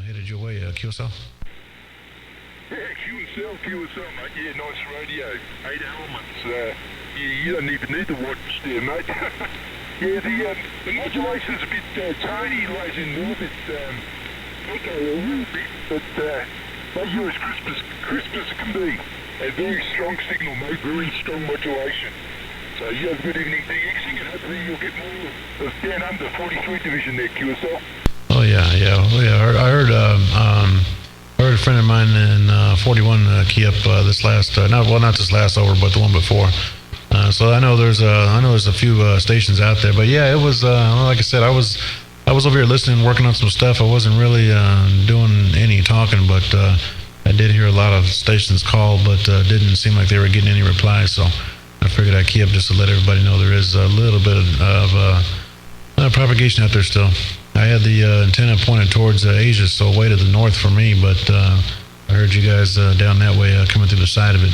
headed your way, QSL. Yeah, QSL, mate. Yeah, nice radio. 8 elements. You don't even need the watch there, mate. Yeah, the modulation's a bit tiny, lays in there, a bit echo a little bit, but you're as crisp as it can be. A very strong signal, mate, very strong modulation. So you have a good evening DXing, and hopefully you'll get more of down under 43 division there, QSL. Oh yeah. I heard a friend of mine in 41 key up this last, not this last over, but the one before. So I know there's a few stations out there, but yeah, it was like I said, I was over here listening, working on some stuff. I wasn't really doing any talking, but I did hear a lot of stations call, but didn't seem like they were getting any replies. So I figured I'd key up just to let everybody know there is a little bit of propagation out there still. I had the antenna pointed towards Asia, so way to the north for me, but I heard you guys down that way coming through the side of it.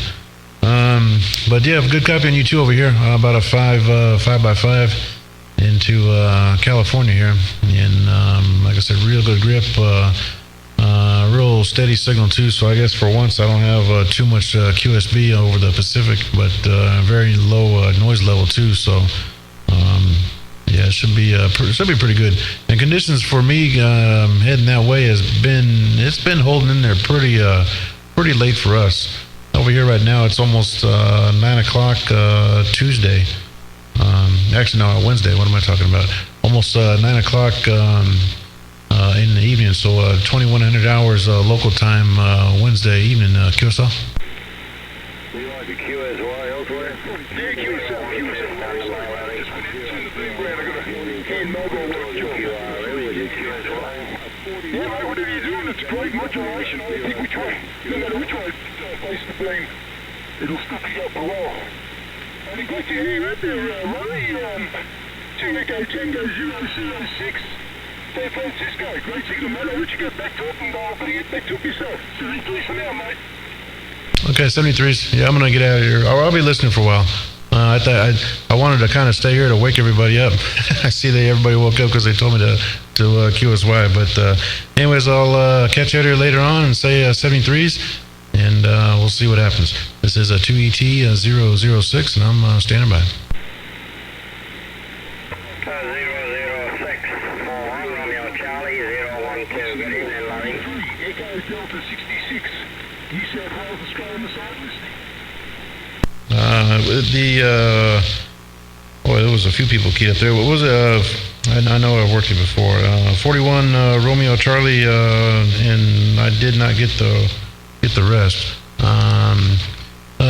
But yeah, good copy on you too over here. About a 5x5 into California here, and like I said, real good grip, real steady signal too. So I guess for once I don't have too much QSB over the Pacific, but very low noise level too. So yeah, it should be pretty good. And conditions for me heading that way it's been holding in there pretty late for us. Over here right now, it's almost 9 o'clock Tuesday. Actually, no, Wednesday. What am I talking about? Almost 9 o'clock in the evening. So 2100 hours local time Wednesday evening. QSL. We like the QSY elsewhere. Yeah, QSL. Just went into the thing where I got a hand mobile watch job. Yeah, mate, whatever you're doing, it's great modulation. I think which way, no matter which way face the beam, it'll still pick up below. And great to hear you out there, Ronnie. Tango Tango 006, San Francisco. Great signal, mate. I'll let you get back to it, and I'll get back to it yourself. 73 for now, mate. Okay, 73s. Yeah, I'm gonna get out of here. I'll be listening for a while. I wanted to kind of stay here to wake everybody up. I see that everybody woke up because they told me to QSY. But anyways, I'll catch you out here later on and say 73s, and we'll see what happens. This is a 2ET 006, and I'm standing by. 006, 41 Romeo Charlie 012. Good evening, Larry. Echo Delta 66, New South Wales, Australia, on the side listening. Boy, there was a few people keyed up there. What was it? I know I've worked here before. 41 Romeo Charlie, and I did not get the rest.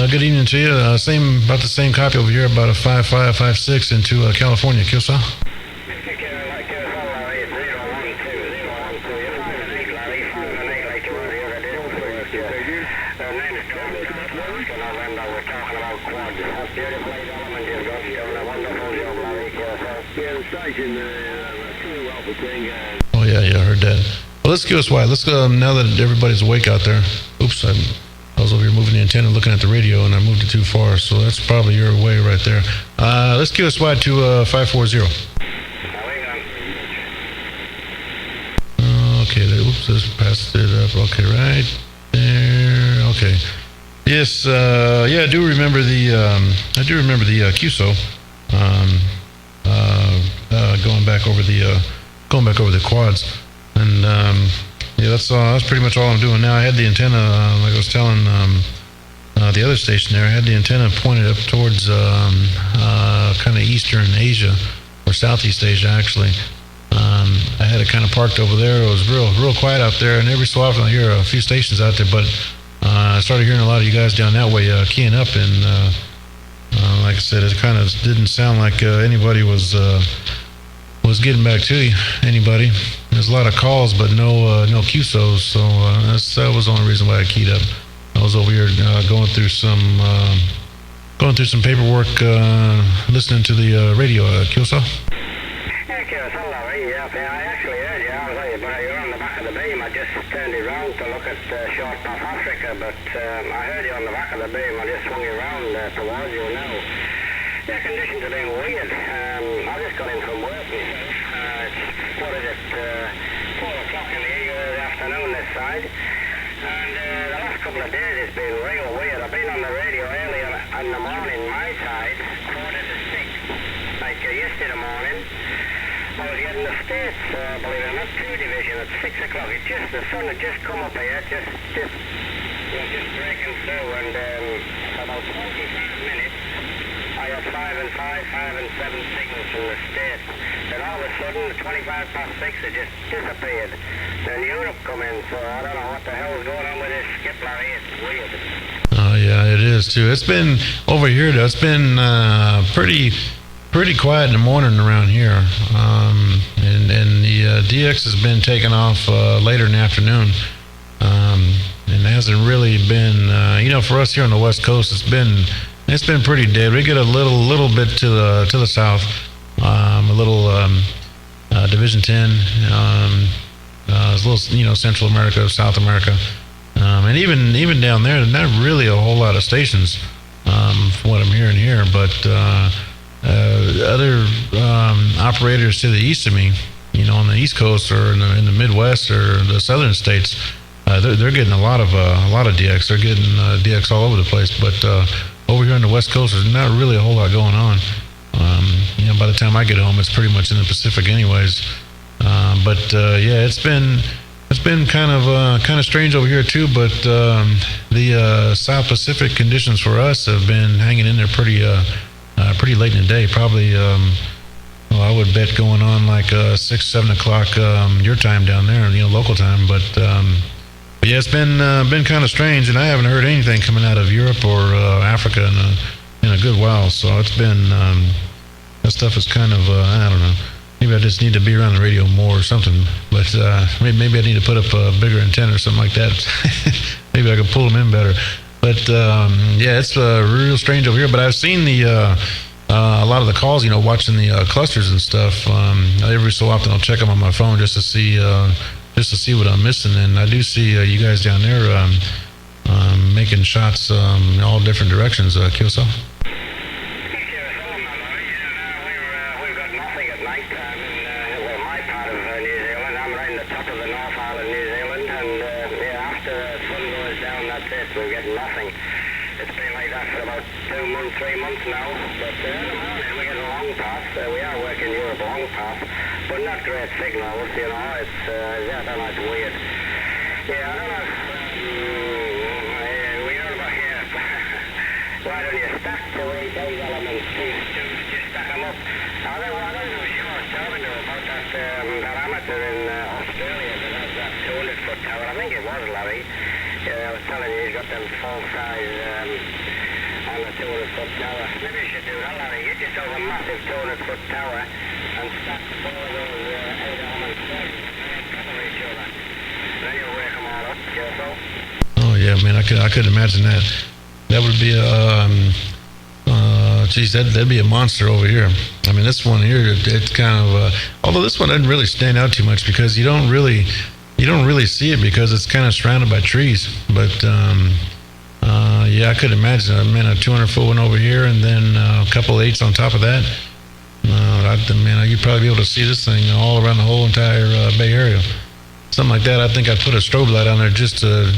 Good evening to you. About the same copy over here. About a 5.5, 5.6 into California. QSL. Oh yeah, I heard that. Well, let's QSY. Let's go now that everybody's awake out there. Oops, I was over here moving the antenna, looking at the radio, and I moved it too far. So that's probably your way right there. Let's QSY to 540. Okay, oops, just passed it up. Okay, right there. Okay. Yes, yeah, I do remember the QSO. Going back over the quads, and yeah, that's pretty much all I'm doing now. I had the antenna, like I was telling the other station there, I had the antenna pointed up towards kind of Eastern Asia, or Southeast Asia actually. I had it kind of parked over there. It was real quiet out there, and every so often I hear a few stations out there, but I started hearing a lot of you guys down that way keying up, and like I said, it kind of didn't sound like anybody was getting back to you, anybody. There's a lot of calls, but no QSOs, so that was the only reason why I keyed up. I was over here going through some paperwork, listening to the radio. QSO? Yeah, QSO, Larry. Yeah, I actually heard you. I was like, but you're on the back of the beam. I just turned it round to look at short South Africa, but I heard you on the back of the beam. I just swung it round towards you now. Yeah, conditions have been weird. I just got in from work. It's, what is it, 4 o'clock in the couple of days it's been real weird. I've been on the radio earlier in the morning, my side, 5:45, like yesterday morning. I was getting the States, believe it or not, 2 division at 6 o'clock. The sun had just come up here, just breaking through, and about 45 minutes, I had 5 and 5, 5 and 7 signals from the States. Then all of a sudden, at 25 past 6, it just disappeared. Then Europe come in, so I don't know what the hell is going on with this skip, Larry. It's weird. Oh yeah, it is too. It's been over here though. It's been pretty quiet in the morning around here, and the DX has been taken off later in the afternoon, and it hasn't really been. For us here on the West Coast, it's been pretty dead. We get a little bit to the south, a little Division 10, a little Central America, South America, and even down there, not really a whole lot of stations, from what I'm hearing here, but. Other operators to the east of me, on the East Coast or in the Midwest or the southern states, they're getting a lot of DX. They're getting DX all over the place. But over here on the West Coast, there's not really a whole lot going on. By the time I get home, it's pretty much in the Pacific, anyways. Yeah, it's been kind of strange over here too. But the South Pacific conditions for us have been hanging in there pretty late in the day, probably. I would bet going on like 6, 7 o'clock your time down there, local time. But yeah, it's been kind of strange, and I haven't heard anything coming out of Europe or Africa in a good while. So it's been that stuff is kind of I don't know. Maybe I just need to be around the radio more or something. But maybe I need to put up a bigger antenna or something like that. Maybe I could pull them in better. But yeah, it's real strange over here. But I've seen a lot of the calls, watching the clusters and stuff. Every so often I'll check them on my phone just to see what I'm missing. And I do see you guys down there making shots in all different directions. QSL. We've got nothing at night time in my part of New Zealand. I'm right in the top of the North Island, New Zealand, and after the sun goes down, that's it. We're getting nothing. It's been like that for about 2 months, 3 months now. But in the morning we get a long pass. We are working Europe long pass, but not great signals. It's I don't know, it's weird. Yeah, I don't know. We heard about here. Why don't you stack the way those elements? Just stack them up. I don't know if you were talking to about that amateur in Australia that has that 200-foot tower. I think it was Larry. I was telling you, he's got them full size on the 200-foot tower. Maybe you should do that, Larry. Get yourself a massive 200-foot tower and stack 4 of those 8 elements on top of each other. Then you'll wake them all up, yourself. Oh yeah, man, I could imagine that. That would be that'd be a monster over here. I mean, this one here, it's kind of although this one doesn't really stand out too much because you don't really see it because it's kind of surrounded by trees. But yeah, I could imagine. I mean, a 200-foot one over here, and then a couple of 8s on top of that. You'd probably be able to see this thing all around the whole entire Bay Area. Something like that. I think I'd put a strobe light on there just to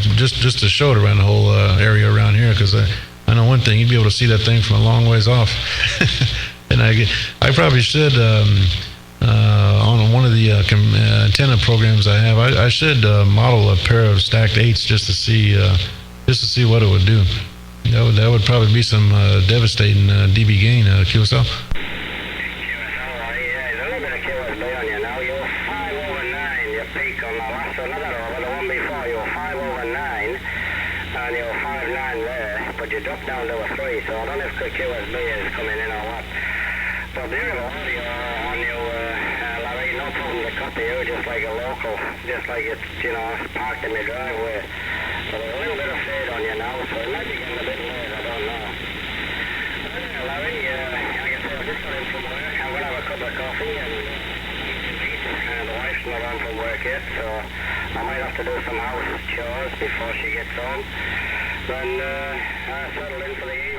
show it around the whole area around here, because I know one thing, you'd be able to see that thing from a long ways off. And I probably should on one of the antenna programs I have. I should model a pair of stacked 8s just to see what it would do. That would probably be some devastating dB gain. QSL. Drop down to a 3, so I don't know if the QSB is coming in or what. But beautiful audio on you, Larry, no problem to cut to you, just like a local, just like it's, parked in my driveway. So there's a little bit of fade on you now, so it might be getting a bit late, I don't know. Larry, like I said, I just got in from work. I'm going to have a cup of coffee and the wife's not on from work yet, so I might have to do some house chores before she gets home. Then settle in for the evening.